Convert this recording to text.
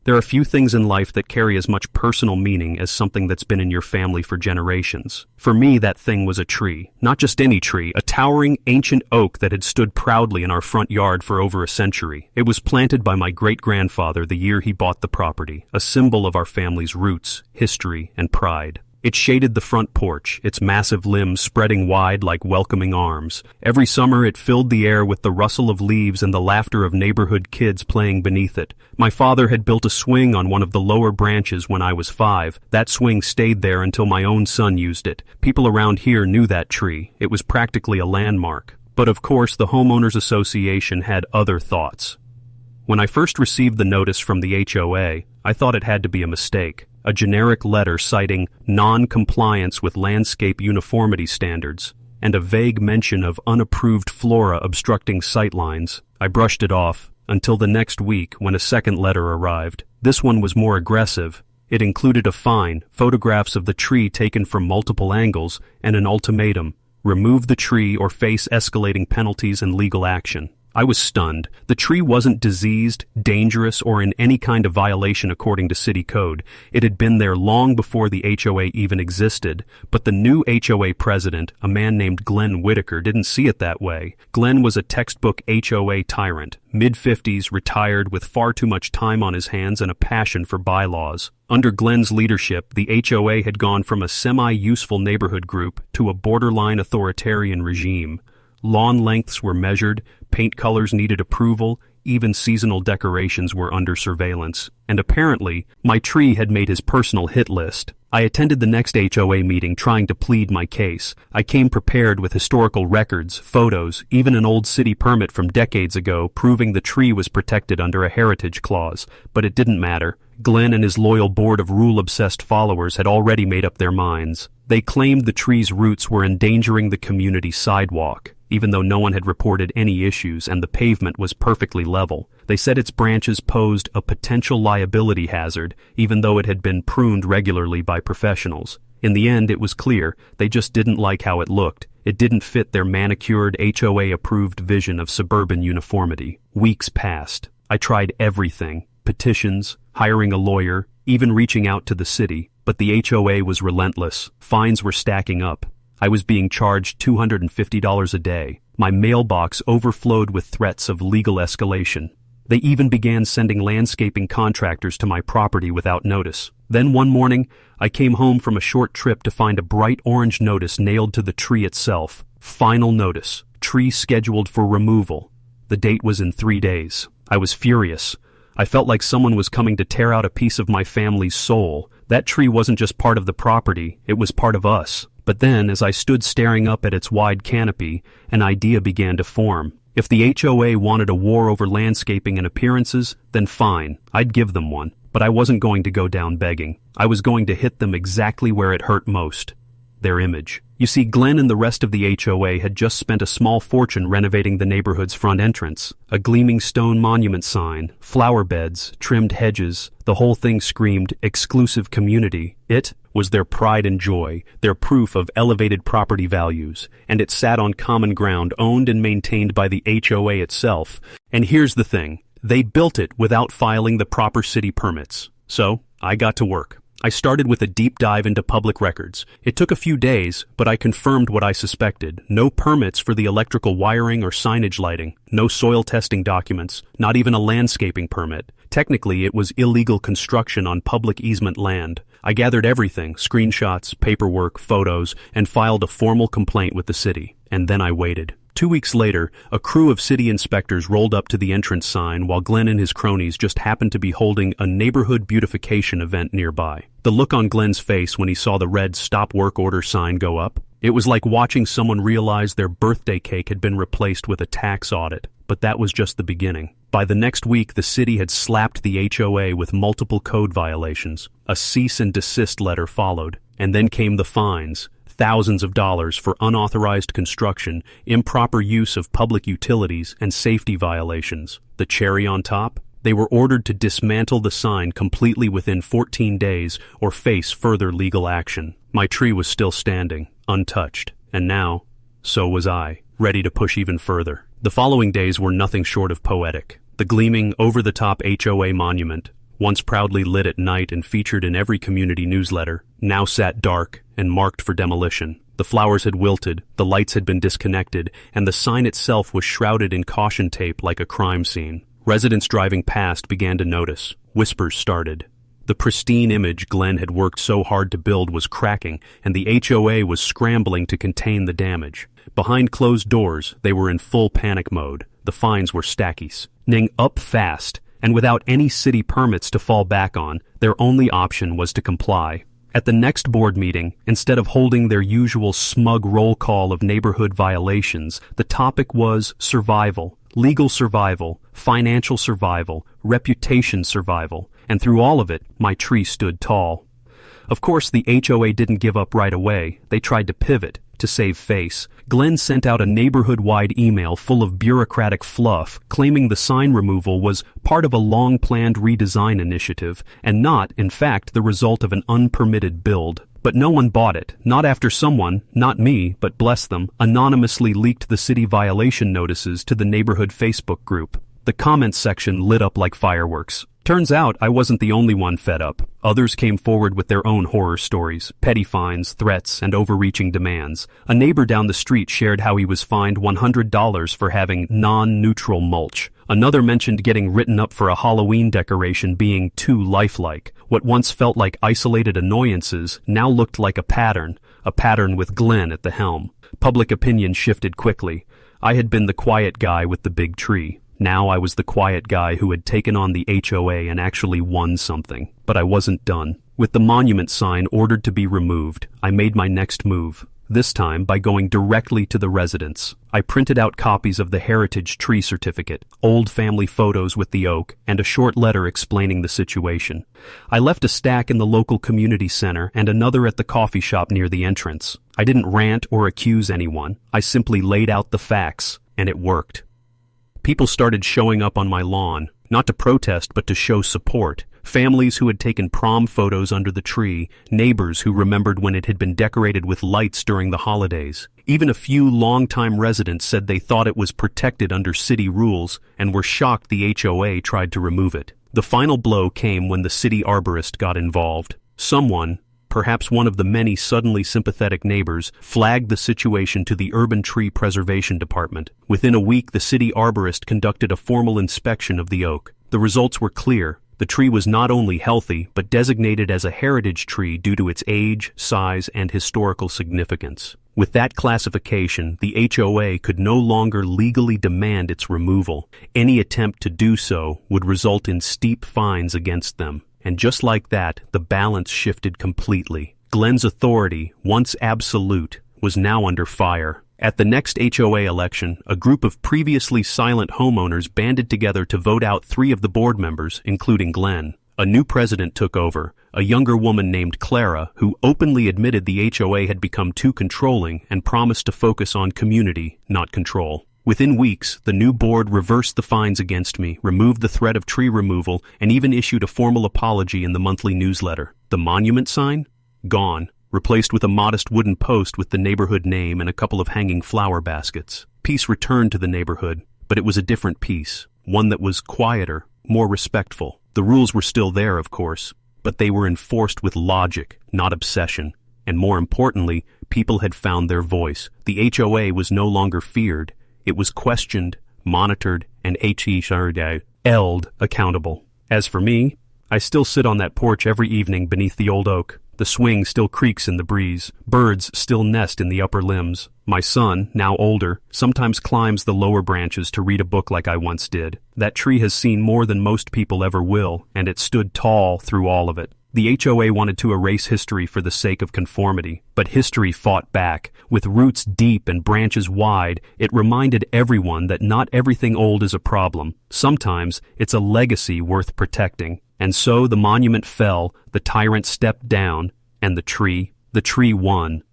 There are few things in life that carry as much personal meaning as something that's been in your family for generations. For me, that thing was a tree. Not just any tree, a towering, ancient oak that had stood proudly in our front yard for over a century. It was planted by my great-grandfather the year he bought the property, a symbol of our family's roots, history, and pride. It shaded the front porch, its massive limbs spreading wide like welcoming arms. Every summer it filled the air with the rustle of leaves and the laughter of neighborhood kids playing beneath it. My father had built a swing on one of the lower branches when I was 5. That swing stayed there until my own son used it. People around here knew that tree. It was practically a landmark. But of course, the homeowners association had other thoughts. When I first received the notice from the HOA, I thought it had to be a mistake. A generic letter citing non-compliance with landscape uniformity standards, and a vague mention of unapproved flora obstructing sightlines. I brushed it off, until the next week when a second letter arrived. This one was more aggressive. It included a fine, photographs of the tree taken from multiple angles, and an ultimatum: remove the tree or face escalating penalties and legal action. I was stunned. The tree wasn't diseased, dangerous, or in any kind of violation according to city code. It had been there long before the HOA even existed, but the new HOA president, a man named Glenn Whitaker, didn't see it that way. Glenn was a textbook HOA tyrant, mid-50s, retired, with far too much time on his hands and a passion for bylaws. Under Glenn's leadership, the HOA had gone from a semi-useful neighborhood group to a borderline authoritarian regime. Lawn lengths were measured, paint colors needed approval, even seasonal decorations were under surveillance. And apparently, my tree had made his personal hit list. I attended the next HOA meeting trying to plead my case. I came prepared with historical records, photos, even an old city permit from decades ago proving the tree was protected under a heritage clause. But it didn't matter. Glenn and his loyal board of rule-obsessed followers had already made up their minds. They claimed the tree's roots were endangering the community sidewalk, even though no one had reported any issues and the pavement was perfectly level. They said its branches posed a potential liability hazard, even though it had been pruned regularly by professionals. In the end, it was clear they just didn't like how it looked. It didn't fit their manicured, HOA-approved vision of suburban uniformity. Weeks passed. I tried everything: petitions, hiring a lawyer, even reaching out to the city. But the HOA was relentless. Fines were stacking up. I was being charged $250 a day. My mailbox overflowed with threats of legal escalation. They even began sending landscaping contractors to my property without notice. Then one morning, I came home from a short trip to find a bright orange notice nailed to the tree itself. Final notice. Tree scheduled for removal. The date was in 3 days. I was furious. I felt like someone was coming to tear out a piece of my family's soul. That tree wasn't just part of the property, it was part of us. But then, as I stood staring up at its wide canopy, an idea began to form. If the HOA wanted a war over landscaping and appearances, then fine, I'd give them one. But I wasn't going to go down begging. I was going to hit them exactly where it hurt most: their image. You see, Glenn and the rest of the HOA had just spent a small fortune renovating the neighborhood's front entrance. A gleaming stone monument sign, flower beds, trimmed hedges, the whole thing screamed exclusive community. It was their pride and joy, their proof of elevated property values, and it sat on common ground owned and maintained by the HOA itself. And here's the thing, they built it without filing the proper city permits. So, I got to work. I started with a deep dive into public records. It took a few days, but I confirmed what I suspected. No permits for the electrical wiring or signage lighting. No soil testing documents. Not even a landscaping permit. Technically, it was illegal construction on public easement land. I gathered everything: screenshots, paperwork, photos, and filed a formal complaint with the city. And then I waited. 2 weeks later, a crew of city inspectors rolled up to the entrance sign while Glenn and his cronies just happened to be holding a neighborhood beautification event nearby. The look on Glenn's face when he saw the red "Stop Work Order" sign go up, it was like watching someone realize their birthday cake had been replaced with a tax audit. But that was just the beginning. By the next week, the city had slapped the HOA with multiple code violations. A cease and desist letter followed, and then came the fines. Thousands of dollars for unauthorized construction, improper use of public utilities, and safety violations. The cherry on top? They were ordered to dismantle the sign completely within 14 days or face further legal action. My tree was still standing, untouched, and now, so was I, ready to push even further. The following days were nothing short of poetic. The gleaming, over-the-top HOA monument, once proudly lit at night and featured in every community newsletter, now sat dark and marked for demolition. The flowers had wilted, the lights had been disconnected, and the sign itself was shrouded in caution tape like a crime scene. Residents driving past began to notice. Whispers started. The pristine image Glenn had worked so hard to build was cracking, and the HOA was scrambling to contain the damage. Behind closed doors, they were in full panic mode. The fines were stackies. Ning up fast, and without any city permits to fall back on, their only option was to comply. At the next board meeting, instead of holding their usual smug roll call of neighborhood violations, the topic was survival, legal survival, financial survival, reputation survival, and through all of it, my tree stood tall. Of course, the HOA didn't give up right away. They tried to pivot, to save face. Glenn sent out a neighborhood-wide email full of bureaucratic fluff, claiming the sign removal was part of a long-planned redesign initiative, and not, in fact, the result of an unpermitted build. But no one bought it, not after someone, not me, but bless them, anonymously leaked the city violation notices to the neighborhood Facebook group. The comments section lit up like fireworks. Turns out I wasn't the only one fed up. Others came forward with their own horror stories, petty fines, threats, and overreaching demands. A neighbor down the street shared how he was fined $100 for having non-neutral mulch. Another mentioned getting written up for a Halloween decoration being too lifelike. What once felt like isolated annoyances now looked like a pattern with Glenn at the helm. Public opinion shifted quickly. I had been the quiet guy with the big tree. Now I was the quiet guy who had taken on the HOA and actually won something. But I wasn't done. With the monument sign ordered to be removed, I made my next move. This time by going directly to the residents. I printed out copies of the heritage tree certificate, old family photos with the oak, and a short letter explaining the situation. I left a stack in the local community center and another at the coffee shop near the entrance. I didn't rant or accuse anyone. I simply laid out the facts, and it worked. People started showing up on my lawn, not to protest but to show support. Families who had taken prom photos under the tree, neighbors who remembered when it had been decorated with lights during the holidays. Even a few longtime residents said they thought it was protected under city rules and were shocked the HOA tried to remove it. The final blow came when the city arborist got involved. Someone, perhaps one of the many suddenly sympathetic neighbors, flagged the situation to the Urban Tree Preservation Department. Within a week, the city arborist conducted a formal inspection of the oak. The results were clear. The tree was not only healthy, but designated as a heritage tree due to its age, size, and historical significance. With that classification, the HOA could no longer legally demand its removal. Any attempt to do so would result in steep fines against them. And just like that, the balance shifted completely. Glenn's authority, once absolute, was now under fire. At the next HOA election, a group of previously silent homeowners banded together to vote out 3 of the board members, including Glenn. A new president took over, a younger woman named Clara, who openly admitted the HOA had become too controlling and promised to focus on community, not control. Within weeks, the new board reversed the fines against me, removed the threat of tree removal, and even issued a formal apology in the monthly newsletter. The monument sign? Gone. Replaced with a modest wooden post with the neighborhood name and a couple of hanging flower baskets. Peace returned to the neighborhood, but it was a different peace, one that was quieter, more respectful. The rules were still there, of course, but they were enforced with logic, not obsession. And more importantly, people had found their voice. The HOA was no longer feared. It was questioned, monitored, and held accountable. As for me, I still sit on that porch every evening beneath the old oak. The swing still creaks in the breeze. Birds still nest in the upper limbs. My son, now older, sometimes climbs the lower branches to read a book like I once did. That tree has seen more than most people ever will, and it stood tall through all of it. The HOA wanted to erase history for the sake of conformity, but history fought back. With roots deep and branches wide, it reminded everyone that not everything old is a problem. Sometimes it's a legacy worth protecting. And so the monument fell, the tyrant stepped down, and the tree won.